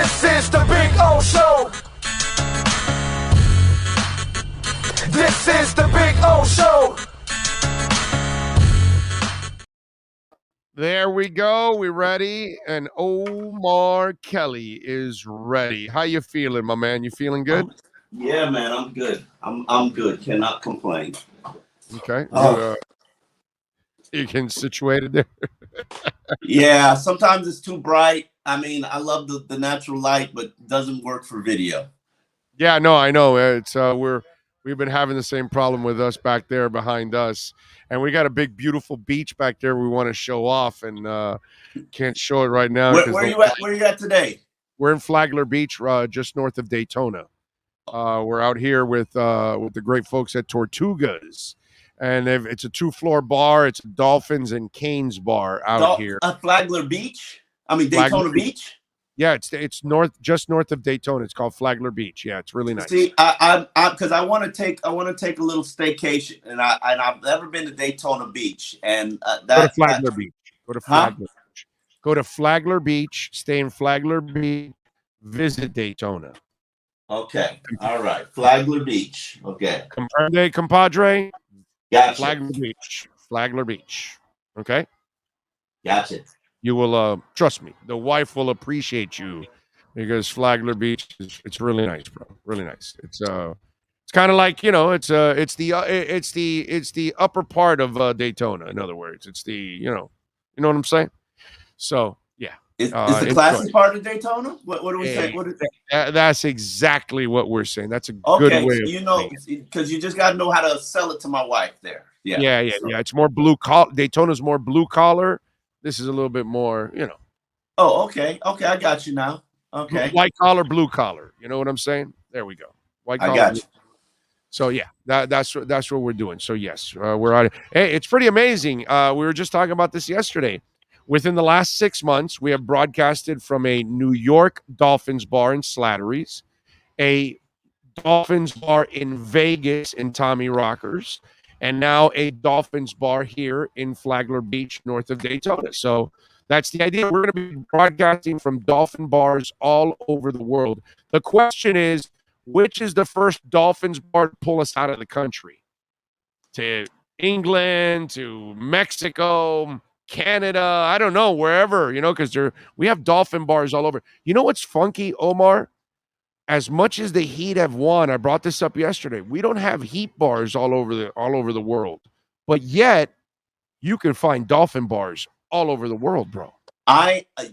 This is the Big O Show. This is the Big O Show. There we go. We're ready, and Omar Kelly is ready. How you feeling, my man? You feeling good? Yeah, man, I'm good. I'm good. Cannot complain. Okay. Oh. You can situated there. Yeah, sometimes it's too bright. I mean, I love the natural light, but it doesn't work for video. Yeah, no, I know. It's we've been having the same problem with us back there behind us, and we got a big, beautiful beach back there we want to show off, and can't show it right now. Where you at? Where you at today? We're in Flagler Beach, just north of Daytona. We're out here with the great folks at Tortugas, and it's a 2-floor bar. It's a Dolphins and Canes bar out here. Flagler Beach? I mean Daytona Beach? Yeah, it's just north of Daytona. It's called Flagler Beach. Yeah, it's really nice. See, I because I want to take a little staycation, and I've never been to Daytona Beach, and go to Flagler Beach. Go to Flagler Beach. Go to Flagler Beach. Stay in Flagler Beach. Visit Daytona. Okay. All right. Flagler Beach. Okay. Compadre. Gotcha. Flagler Beach. Flagler Beach. Okay. Gotcha. You will trust me. The wife will appreciate you because Flagler Beach it's really nice, bro. Really nice. It's kind of like, it's the upper part of Daytona. In other words, it's the you know what I'm saying. So yeah. Is the classy part of Daytona? What do we say? That's exactly what we're saying. That's a good way. Because you just got to know how to sell it to my wife there. Yeah. It's more blue collar. Daytona's more blue collar. This is a little bit more, Oh, okay. Okay, I got you now. Okay. White collar, blue collar. You know what I'm saying? There we go. White collar. I got you. So yeah, that's what we're doing. So yes, we're on it. Hey, it's pretty amazing. We were just talking about this yesterday. Within the last 6 months, we have broadcasted from a New York Dolphins bar in Slattery's, a Dolphins bar in Vegas in Tommie Rockers, and now a Dolphins bar here in Flagler Beach, north of Daytona. So that's the idea. We're going to be broadcasting from Dolphin bars all over the world. The question is, which is the first Dolphins bar to pull us out of the country? To England, to Mexico, Canada, I don't know, wherever, because we have Dolphin bars all over. You know what's funky, Omar? As much as the Heat have won, I brought this up yesterday. We don't have Heat bars all over the world, but yet you can find Dolphin bars all over the world, bro.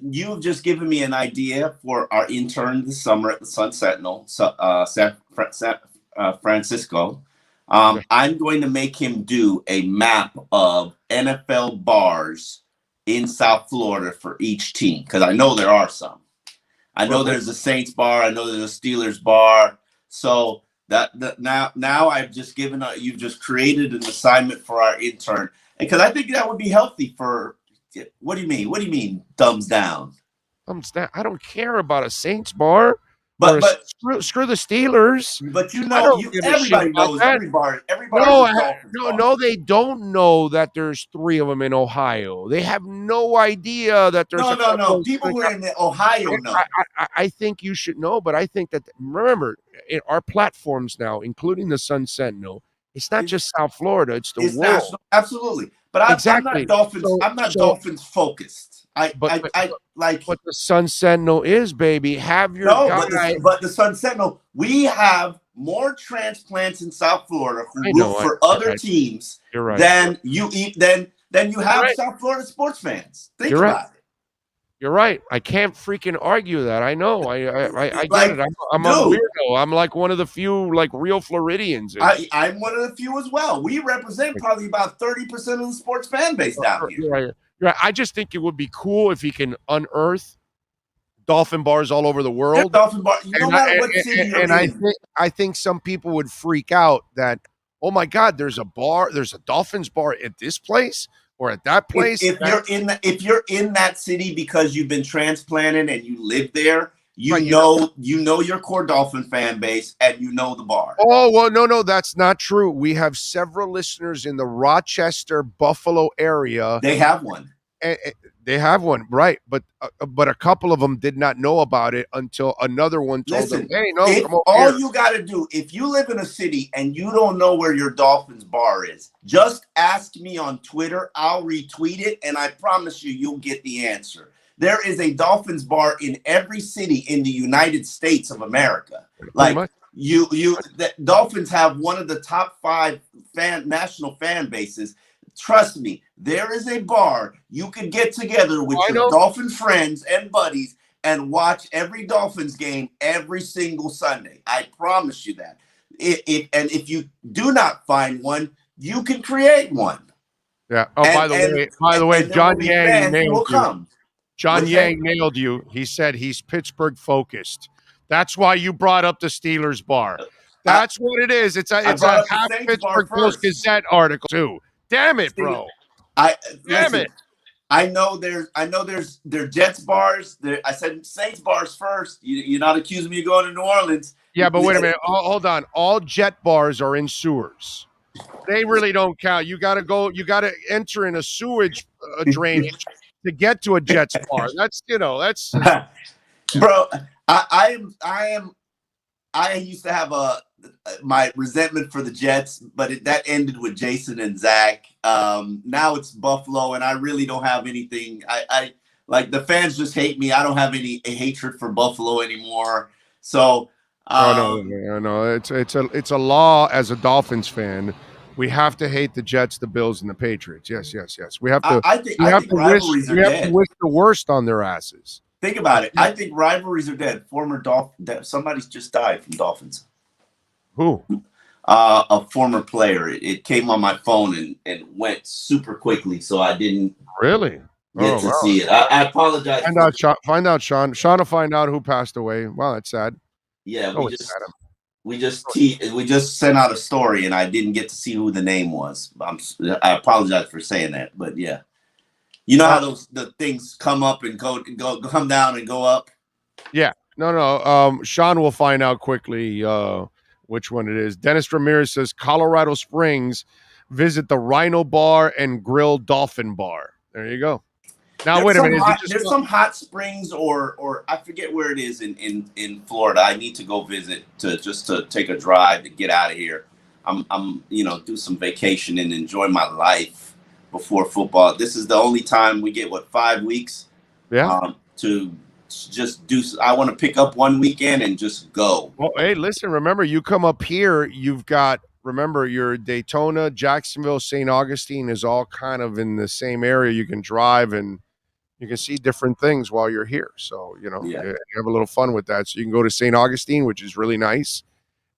You've just given me an idea for our intern this summer at the Sun Sentinel, San Francisco. I'm going to make him do a map of NFL bars in South Florida for each team, because I know there are some. I know there's a Saints bar. I know there's a Steelers bar. So now I've just you've just created an assignment for our intern, because I think that would be healthy for. What do you mean? What do you mean? Thumbs down. Thumbs down. I don't care about a Saints bar. But screw the Steelers. But everybody knows every bar. No, they don't know that there's 3 of them in Ohio. They have no idea that there's no. People who are in Ohio know. I think you should know, but I think that, remember, our platforms now, including the Sun Sentinel, it's not just South Florida; it's the world. National, absolutely. But I'm not Dolphins. I'm not Dolphins focused. But the Sun Sentinel is, baby. Have your guy. But the Sun Sentinel, we have more transplants in South Florida who root for other teams than you have South Florida sports fans. Think about it. You're right. I can't freaking argue that. I know. I get it. I'm a weirdo. I'm like one of the few real Floridians. I'm one of the few as well. We represent probably about 30% of the sports fan base down here. Right. I just think it would be cool if he can unearth Dolphin bars all over the world. Yeah, Dolphin bar. No matter what city you're in. I think some people would freak out that, oh my God, there's a Dolphins bar at this place or at that place. If you're in that city because you've been transplanted and you live there, you know your core Dolphin fan base and you know the bar. Oh, well, no, that's not true. We have several listeners in the Rochester, Buffalo area. They have one. they have one, right? But a couple of them did not know about it until another one told them, Listen, "Hey, no, if come over all here." you got to do, if you live in a city and you don't know where your Dolphins bar is, just ask me on Twitter. I'll retweet it, and I promise you, you'll get the answer. There is a Dolphins bar in every city in the United States of America. Pretty much. The Dolphins have one of the top 5 national fan bases. Trust me, there is a bar you can get together with your Dolphin friends and buddies and watch every Dolphins game every single Sunday. I promise you that. And if you do not find one, you can create one. Yeah. Oh, by the way, John Yang nailed you. John Yang nailed you. He said he's Pittsburgh focused. That's why you brought up the Steelers bar. That's what it is. It's a half Pittsburgh Post-Gazette article too. Damn it, bro. Damn it. I know there's Jets bars. I said Saints bars first. You're not accusing me of going to New Orleans. Yeah, but wait a minute. Hold on. All Jet bars are in sewers. They really don't count. You got to go. You got to enter in a sewage drainage to get to a Jets bar. That's that's. Bro, I used to have my resentment for the Jets, but that ended with Jason and Zach. Now it's Buffalo, and I really don't have anything. I like the fans just hate me. I don't have any hatred for Buffalo anymore. So no. It's a law as a Dolphins fan. We have to hate the Jets, the Bills, and the Patriots. Yes. We have to. I think rivalries are dead. We have to wish the worst on their asses. Think about it. I think rivalries are dead. Somebody's just died from Dolphins. Who? A former player. It came on my phone and went super quickly, so I didn't really get to see it. I apologize. Find out, Sean. Sean will find out who passed away. Wow, that's sad. Yeah, we just sent out a story, and I didn't get to see who the name was. I apologize for saying that, but yeah. You know how the things come up and come down and go up? Yeah. No. Sean will find out quickly which one it is. Dennis Ramirez says Colorado Springs, visit the Rhino Bar and Grill Dolphin Bar. There you go. Now wait a minute. There's some hot springs or I forget where it is in Florida. I need to go visit to take a drive to get out of here. I'm do some vacation and enjoy my life before football. This is the only time we get 5 weeks. Yeah. To just do. I want to pick up one weekend and just go. Well, hey, listen. Remember, you come up here. You've got. Remember, your Daytona, Jacksonville, St. Augustine is all kind of in the same area. You can drive and you can see different things while you're here. So you have a little fun with that. So you can go to St. Augustine, which is really nice,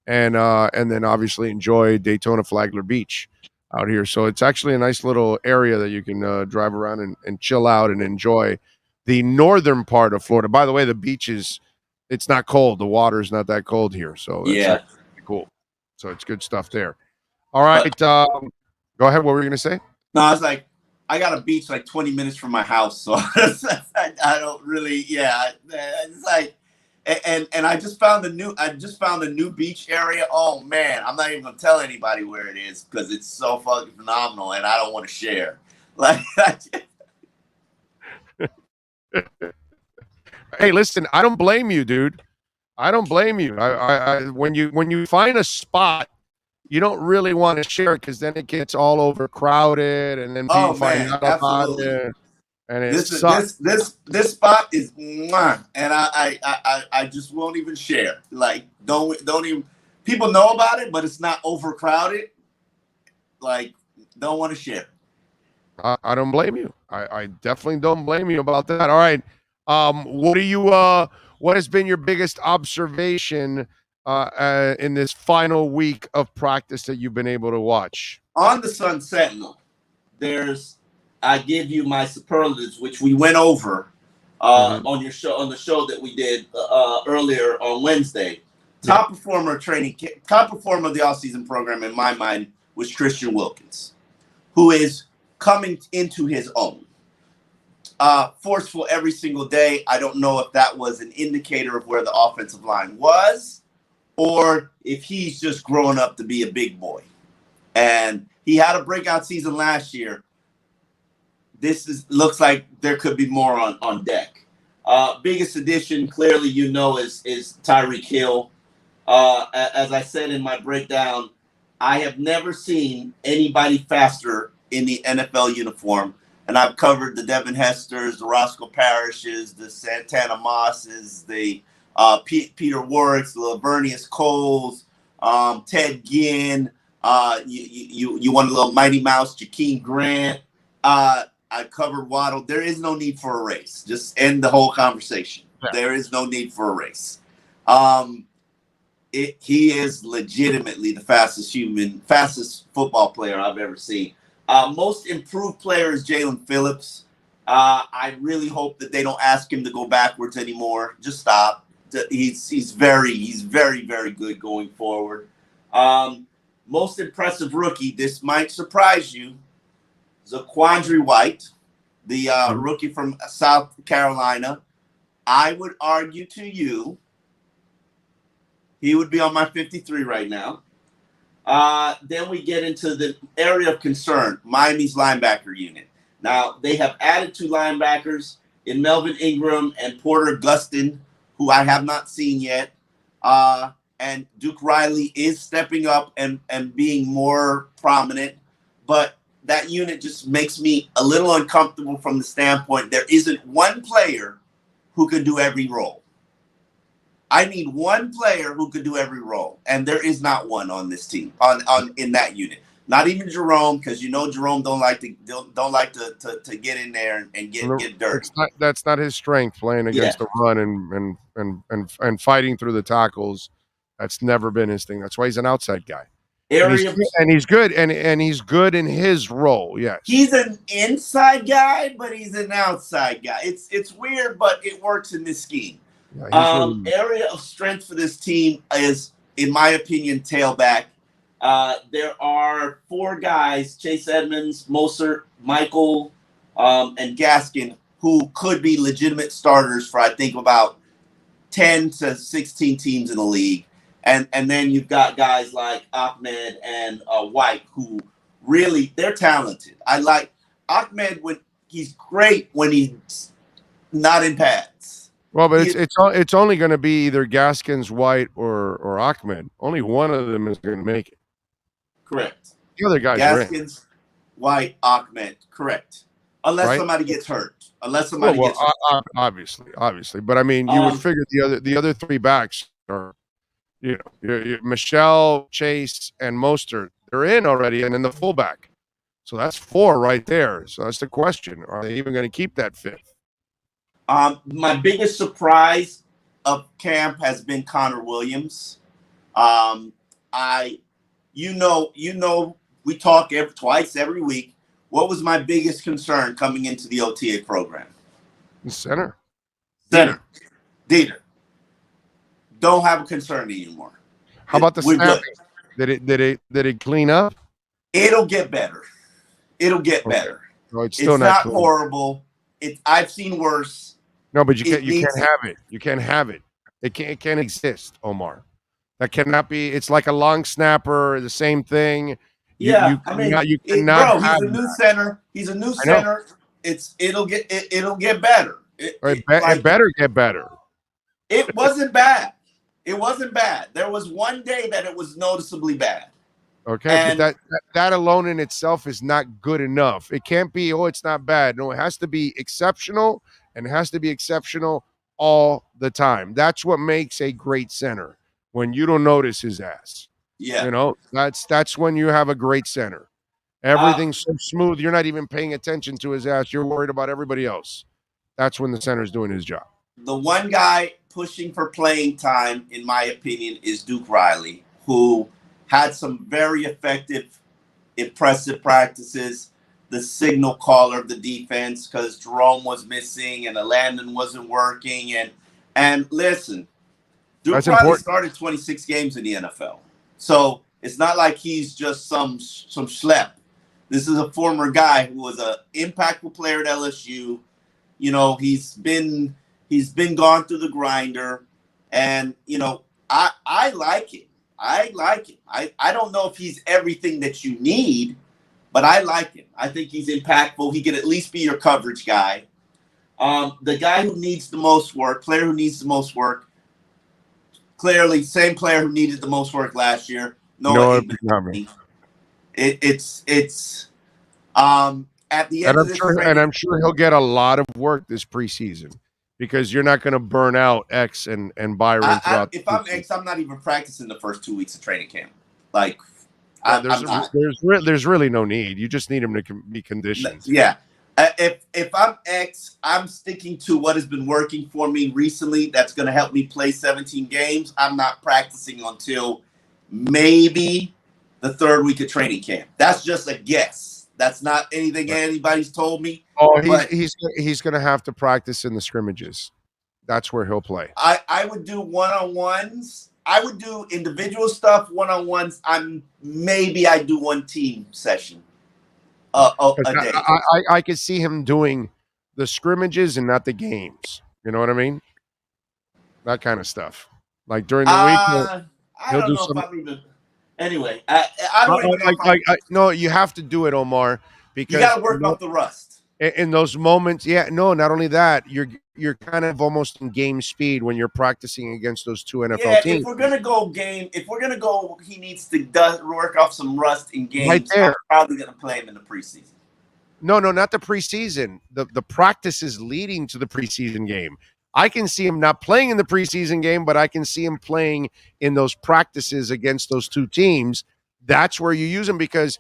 and then obviously enjoy Daytona Flagler Beach out here. So it's actually a nice little area that you can drive around and chill out and enjoy the northern part of Florida. By the way, the beach it's not cold. The water is not that cold here. So that's cool. So it's good stuff there. All right. Go ahead. What were you going to say? No, I was like, I got a beach like 20 minutes from my house. So I don't really, it's like, and I just found a new beach area. Oh man, I'm not even gonna tell anybody where it is because it's so fucking phenomenal, and I don't want to share. Like, hey, listen, I don't blame you, dude. I don't blame you. I when you find a spot, you don't really want to share it because then it gets all overcrowded, and then people find out about it. And this spot is mwah, and I just won't even share. Like don't even people know about it, but it's not overcrowded. Like don't want to share. I don't blame you. I definitely don't blame you about that. All right. What has been your biggest observation in this final week of practice that you've been able to watch? On the Sun Sentinel, I give you my superlatives, which we went over on the show that we did earlier on Wednesday. Top performer of the offseason program in my mind was Christian Wilkins, who is coming into his own. Forceful every single day. I don't know if that was an indicator of where the offensive line was or if he's just growing up to be a big boy. And he had a breakout season last year. looks like there could be more on deck. Biggest addition, clearly, is Tyreek Hill. As I said in my breakdown, I have never seen anybody faster in the NFL uniform. And I've covered the Devin Hesters, the Roscoe Parishes, the Santana Mosses, the Peter Warwicks, the Lavernius Coles, Ted Ginn. You want a little Mighty Mouse, Jakeem Grant. I covered Waddle. There is no need for a race. Just end the whole conversation. Yeah. There is no need for a race. He is legitimately the fastest football player I've ever seen. Most improved player is Jalen Phillips. I really hope that they don't ask him to go backwards anymore. Just stop. He's very, very good going forward. Most impressive rookie. This might surprise you. Zaquandre White, the rookie from South Carolina. I would argue to you he would be on my 53 right now. Then we get into the area of concern, Miami's linebacker unit. Now, they have added 2 linebackers in Melvin Ingram and Porter Gustin, who I have not seen yet. And Duke Riley is stepping up and being more prominent. But that unit just makes me a little uncomfortable from the standpoint there isn't one player who could do every role. I need one player who could do every role, and there is not one on this team in that unit. Not even Jerome, because Jerome don't like to get in there and get dirty. That's not his strength, playing against the run and fighting through the tackles. That's never been his thing. That's why he's an outside guy. And he's good in his role. Yes, he's an inside guy, but he's an outside guy. It's weird, but it works in this scheme. Yeah, area of strength for this team is, in my opinion, tailback. There are 4 guys: Chase Edmonds, Mostert, Michael, and Gaskin, who could be legitimate starters for, I think, about 10 to 16 teams in the league. And then you've got guys like Ahmed and White, who really, they're talented. I like Ahmed when he's great when he's not in pads. Well, but it's only going to be either Gaskins, White, or Ahmed. Only one of them is going to make it. Correct. The other guys Gaskins, White, Ahmed. Correct. Unless somebody gets hurt. Obviously. But I mean, you would figure the other 3 backs are, Michelle, Chase, and Mostert. They're in already, and then the fullback. So that's 4 right there. So that's the question: are they even going to keep that 5th? My biggest surprise of camp has been Connor Williams. We talk twice every week. What was my biggest concern coming into the OTA program? The center. Dieter. Don't have a concern anymore. How about the snapping? Did it clean up? It'll get better. Better. No, it's still not horrible. I've seen worse. No, but you can't have it. You can't have it. It can't exist, Omar. That cannot be. It's like a long snapper, the same thing. You cannot. He's a new center. He's a new center. It'll get better. It better get better. It wasn't bad. It wasn't bad. There was one day that it was noticeably bad. Okay, but that alone in itself is not good enough. It can't be, it's not bad. No, it has to be exceptional, and it has to be exceptional all the time. That's what makes a great center, when you don't notice his ass. Yeah. That's when you have a great center. Everything's so smooth, you're not even paying attention to his ass. You're worried about everybody else. That's when the center's doing his job. The one guy pushing for playing time, in my opinion, is Duke Riley, who had some very effective, impressive practices. The signal caller of the defense, because Jerome was missing and the landing wasn't working. And listen, Duke Riley started 26 games in the NFL. So it's not like he's just some schlep. This is a former guy who was an impactful player at LSU. He's been gone through the grinder. And, I like it. I don't know if he's everything that you need, but I like him. I think he's impactful. He can at least be your coverage guy. The guy who needs the most work, player who needs the most work, clearly same player who needed the most work last year. Noah Igbenogany. It's at the end of this training, I'm sure he'll get a lot of work this preseason because you're not going to burn out X and Byron throughout. If I'm X, I'm not even practicing the first 2 weeks of training camp. Like, there's really no need. You just need him to be conditioned. Yeah. If I'm X, I'm sticking to what has been working for me recently. That's going to help me play 17 games. I'm not practicing until maybe the third week of training camp. That's just a guess. That's not anything anybody's told me. Oh, he's going to have to practice in the scrimmages. That's where he'll play. I would do one-on-ones. I would do individual stuff, one-on-ones. I do one team session a day. I could see him doing the scrimmages and not the games. You know what I mean? That kind of stuff. Like during the week, I don't know if I'm even. Anyway, I don't even know. No, you have to do it, Omar, because you got to work off the rust. In those moments, not only that, you're kind of almost in game speed when you're practicing against those two NFL teams. If we're gonna go, he needs to work off some rust in games. Right there. I'm probably gonna play him in the preseason. No, not the preseason. The practices leading to the preseason game. I can see him not playing in the preseason game, but I can see him playing in those practices against those two teams. That's where you use him because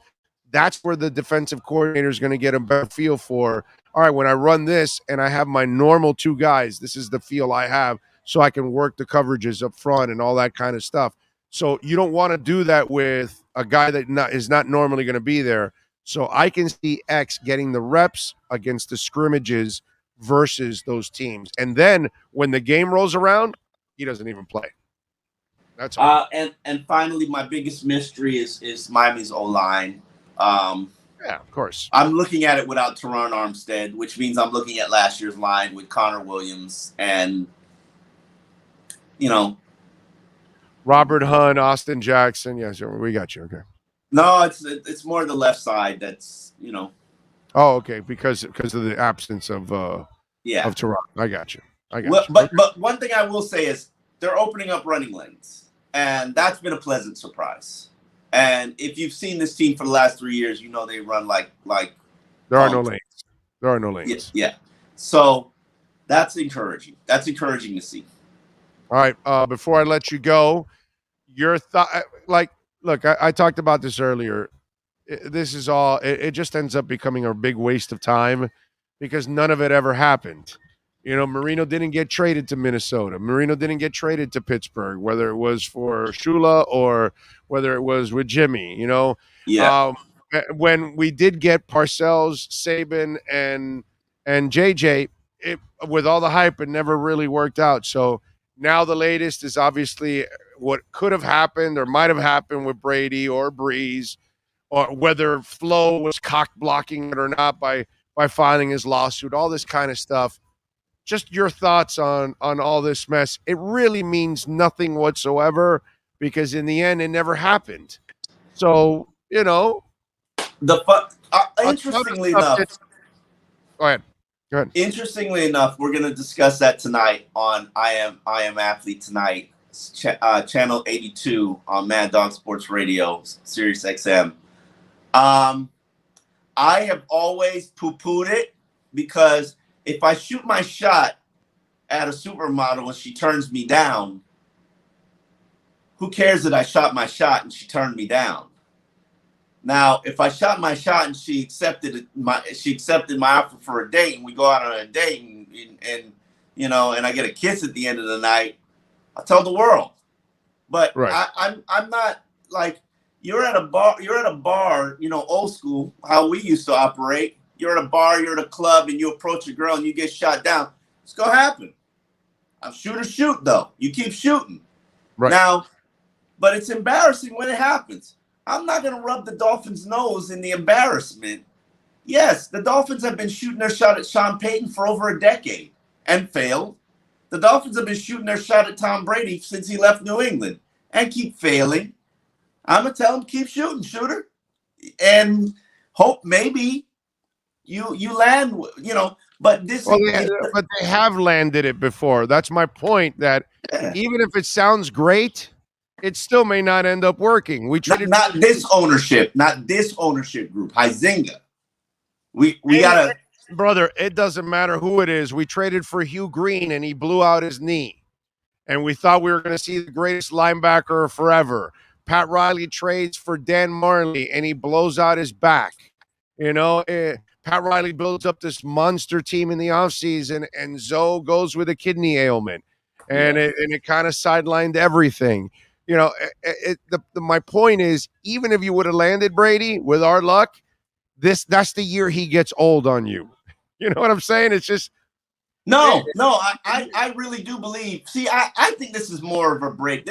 that's where the defensive coordinator is going to get a better feel for, all right, when I run this and I have my normal two guys, this is the feel I have so I can work the coverages up front and all that kind of stuff. So you don't want to do that with a guy that is not normally going to be there. So I can see X getting the reps against the scrimmages versus those teams. And then when the game rolls around, he doesn't even play. That's all. And finally, my biggest mystery is Miami's O-line. Yeah, of course. I'm looking at it without Teron Armstead, which means I'm looking at last year's line with Connor Williams and, Robert Hunt, Austin Jackson. Yes, we got you. Okay. No, it's more the left side. That's Oh, okay. Because of the absence of Teron. I got you. But one thing I will say is they're opening up running lanes, and that's been a pleasant surprise. And if you've seen this team for the last 3 years, they run like there are no lanes. There are no lanes. Yeah. So that's encouraging. That's encouraging to see. All right. Before I let you go, your thought, look, I talked about this earlier. This is all. It just ends up becoming a big waste of time because none of it ever happened. Marino didn't get traded to Minnesota. Marino didn't get traded to Pittsburgh, whether it was for Shula or whether it was with Jimmy, Yeah. When we did get Parcells, Saban, and JJ, with all the hype, it never really worked out. So now the latest is obviously what could have happened or might have happened with Brady or Breeze, or whether Flo was cock blocking it or not by filing his lawsuit, all this kind of stuff. Just your thoughts on all this mess. It really means nothing whatsoever because in the end, it never happened. So, interestingly enough, go ahead. Interestingly enough, we're going to discuss that tonight on I Am Athlete tonight, channel 82 on Mad Dog Sports Radio, Sirius XM. I have always poo-pooed it because if I shoot my shot at a supermodel and she turns me down, who cares that I shot my shot and she turned me down? Now, if I shot my shot and she accepted my offer for a date and we go out on a date and I get a kiss at the end of the night, I'll tell the world. But right. I'm not like you're at a bar, old school, how we used to operate. You're at a bar, you're at a club, and you approach a girl and you get shot down. It's going to happen. I'm shoot, though. You keep shooting. Right. Now, but it's embarrassing when it happens. I'm not going to rub the Dolphins' nose in the embarrassment. Yes, the Dolphins have been shooting their shot at Sean Payton for over a decade and failed. The Dolphins have been shooting their shot at Tom Brady since he left New England and keep failing. I'm going to tell him, keep shooting, shooter. And hope maybe you land, but this Well, but they have landed it before. That's my point. That yeah. even if it sounds great, it still may not end up working. We traded not this ownership group. Huizinga. We gotta. brother. It doesn't matter who it is. We traded for Hugh Green, and he blew out his knee, and we thought we were going to see the greatest linebacker forever. Pat Riley trades for Dan Marley, and he blows out his back. Pat Riley builds up this monster team in the offseason, and Zoe goes with a kidney ailment, and it kind of sidelined everything. My point is, even if you would have landed Brady with our luck, that's the year he gets old on you. You know what I'm saying? It's just I really do believe. See, I think this is more of a break.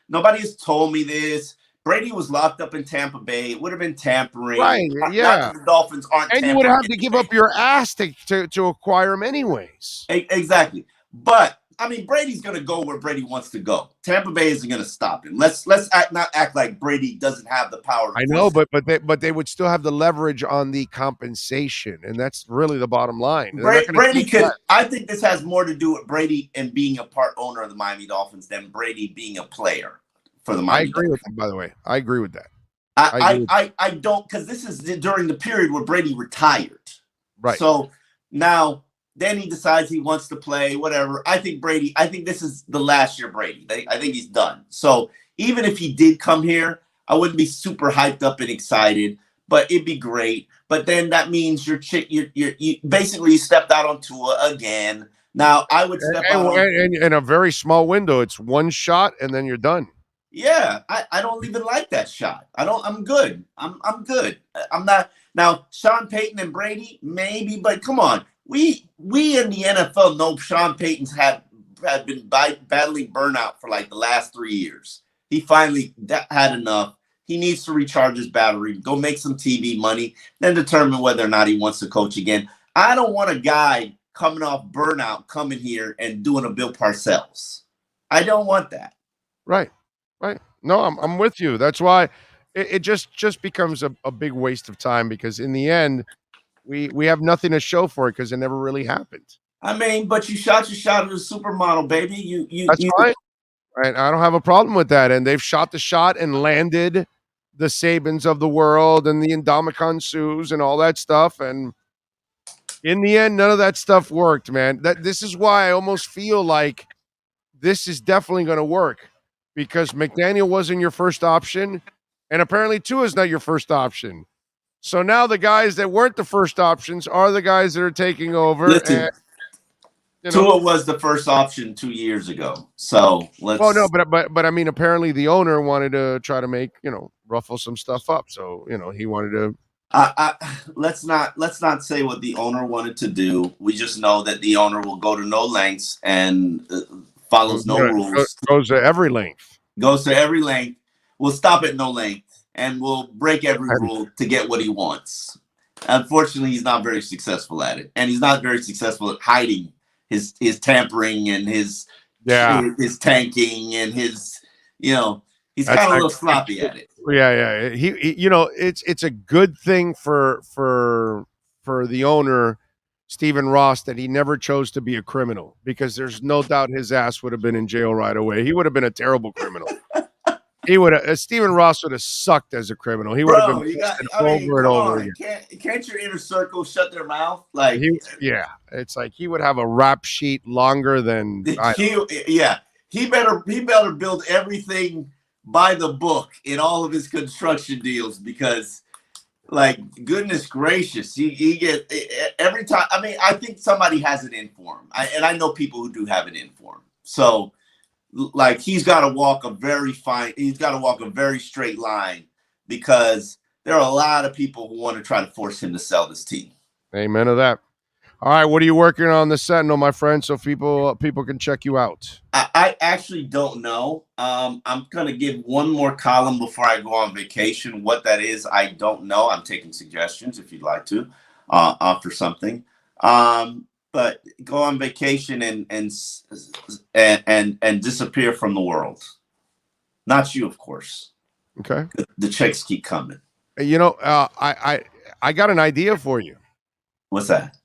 Nobody has told me this. Brady was locked up in Tampa Bay. It would have been tampering. Right, yeah. Not that the Dolphins aren't and you would have to give up your ass to acquire him anyways. Exactly. But I mean, Brady's going to go where Brady wants to go. Tampa Bay isn't going to stop him. Let's not act like Brady doesn't have the power. I know, but they would still have the leverage on the compensation, and that's really the bottom line. Brady could. I think this has more to do with Brady and being a part owner of the Miami Dolphins than Brady being a player for the Miami. I agree with that, by the way. I agree with that. I don't, because this is during the period where Brady retired. Right. So now. Then he decides he wants to play, whatever. I think this is the last year Brady. I think he's done. So even if he did come here, I wouldn't be super hyped up and excited, but it'd be great. But then that means you basically stepped out on Tua again. Now I would step out in a very small window. It's one shot and then you're done. Yeah, I don't even like that shot. I'm good. I'm good. I'm not now. Sean Payton and Brady, maybe, but come on. We in the NFL know Sean Payton's had been battling burnout for like the last 3 years. He finally had enough. He needs to recharge his battery, go make some TV money, then determine whether or not he wants to coach again. I don't want a guy coming off burnout coming here and doing a Bill Parcells. I don't want that. Right. No, I'm with you. That's why it just becomes a big waste of time, because in the end, we have nothing to show for it because it never really happened. I mean, but you shot your shot at a supermodel, baby. That's fine. Right. I don't have a problem with that. And they've shot the shot and landed the Sabans of the world and the Indomitian Sues and all that stuff. And in the end, none of that stuff worked, man. This is why I almost feel like this is definitely going to work, because McDaniel wasn't your first option, and apparently Tua is not your first option. So now the guys that weren't the first options are the guys that are taking over. Listen, Tua was the first option 2 years ago. So let's. Well, no, but I mean, apparently the owner wanted to try to make, ruffle some stuff up. So he wanted to. Let's not say what the owner wanted to do. We just know that the owner will go to no lengths and follows no rules. Goes to every length. Goes to every length. We'll stop at no length. And will break every rule to get what he wants. Unfortunately, he's not very successful at it, and he's not very successful at hiding his tampering and his tanking and his he's kind of a little sloppy at it. Yeah. He it's a good thing for the owner, Stephen Ross, that he never chose to be a criminal, because there's no doubt his ass would have been in jail right away. He would have been a terrible criminal. He would have. Stephen Ross would have sucked as a criminal. He would have been over and over again. Can't your inner circle shut their mouth? It's like he would have a rap sheet longer than. He better build everything by the book in all of his construction deals, because, like, goodness gracious, he get every time. I mean, I think somebody has it in for him, and I know people who do have it in for him. So. Like, he's got to walk a very straight line, because there are a lot of people who want to try to force him to sell this team. Amen to that. All right, what are you working on the Sentinel, my friend, so people can check you out? I actually don't know. I'm going to give one more column before I go on vacation. What that is, I don't know. I'm taking suggestions if you'd like to offer something. But go on vacation and disappear from the world. Not you, of course. Okay. The checks keep coming. I got an idea for you. What's that?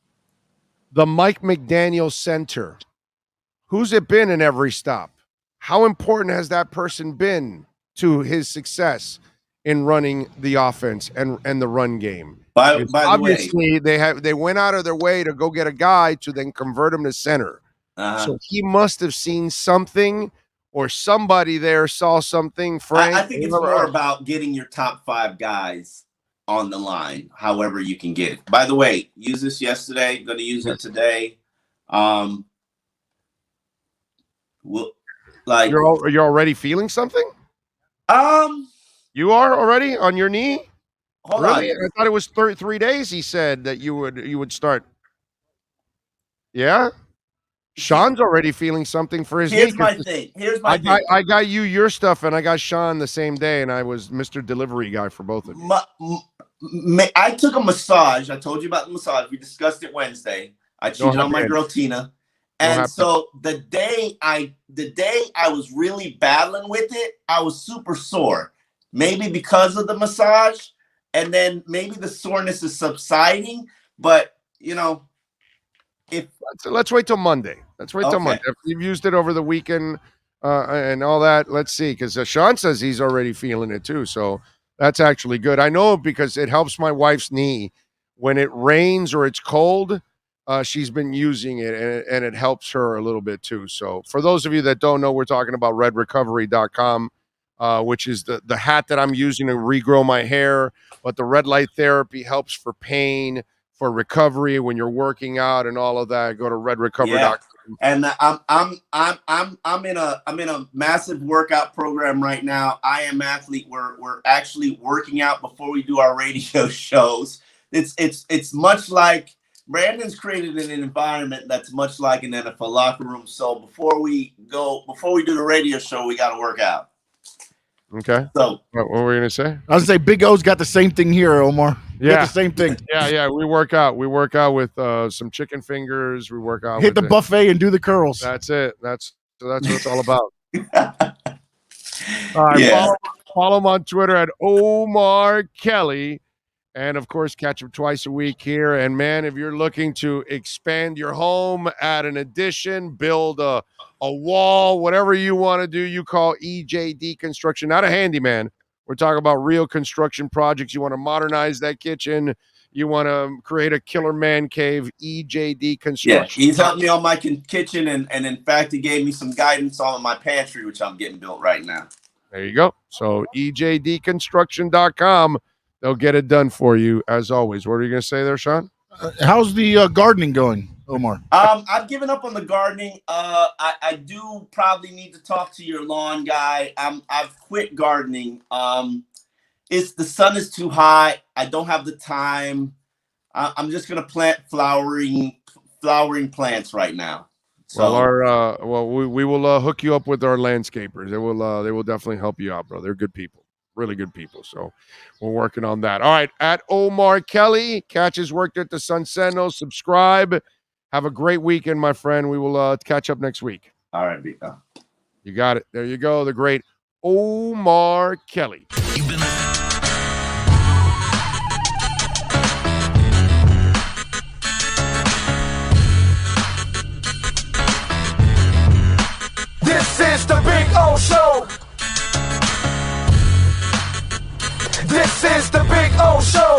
The Mike McDaniel Center. Who's it been in every stop? How important has that person been to his success in running the offense and the run game? By the way, obviously they went out of their way to go get a guy to then convert him to center. So he must have seen something, or somebody there saw something. Frank, I think it's more about getting your top 5 guys on the line, however you can get it. By the way, use this yesterday. Going to use it today. You're already feeling something. You are already on your knee. Hold really? on. I thought it was 3 days. He said that you would start. Yeah. Sean's already feeling something for his knee. Here's my thing. I got you your stuff, and I got Sean the same day, and I was Mr. Delivery guy for both of you. I took a massage. I told you about the massage. We discussed it Wednesday. I cheated on my girl Tina, and so the day I was really battling with it, I was super sore. Maybe because of the massage, and then maybe the soreness is subsiding. But let's wait till Monday. Let's wait till Monday. If you've used it over the weekend and all that, let's see. Because Sean says he's already feeling it too. So that's actually good. I know because it helps my wife's knee when it rains or it's cold. She's been using it, and it helps her a little bit too. So for those of you that don't know, we're talking about redrecovery.com, which is the hat that I'm using to regrow my hair. But the red light therapy helps for pain, for recovery when you're working out and all of that. Go to redrecover.com. Yeah. And I'm in a massive workout program right now. I Am Athlete. We're actually working out before we do our radio shows. It's much like Brandon's created an environment that's much like an NFL locker room. So before we do the radio show, we got to work out. Okay. So what were we gonna say? I was gonna say Big O's got the same thing here, Omar. Yeah, the same thing. Yeah. We work out. We work out with some chicken fingers. We work out. Hit the buffet and do the curls. That's it. That's what it's all about. All right. Follow him on Twitter at Omar Kelly. And, of course, catch him twice a week here. And, man, if you're looking to expand your home, add an addition, build a wall, whatever you want to do, you call EJD Construction. Not a handyman. We're talking about real construction projects. You want to modernize that kitchen. You want to create a killer man cave, EJD Construction. Yeah, he's helped me on my kitchen. And in fact, he gave me some guidance on my pantry, which I'm getting built right now. There you go. So EJDconstruction.com. They'll get it done for you, as always. What are you going to say there, Sean? How's the gardening going, Omar? I've given up on the gardening. I do probably need to talk to your lawn guy. I've quit gardening. The sun is too hot. I don't have the time. I'm just going to plant flowering plants right now. So, we will hook you up with our landscapers. They will definitely help you out, bro. They're good people. Really good people. So we're working on that. All right. At Omar Kelly, catch his work at the Sun Sentinel. Subscribe. Have a great weekend, my friend. We will catch up next week. All right, Vito. You got it. There you go. The great Omar Kelly. This is the Big O Show. This is the Big O Show.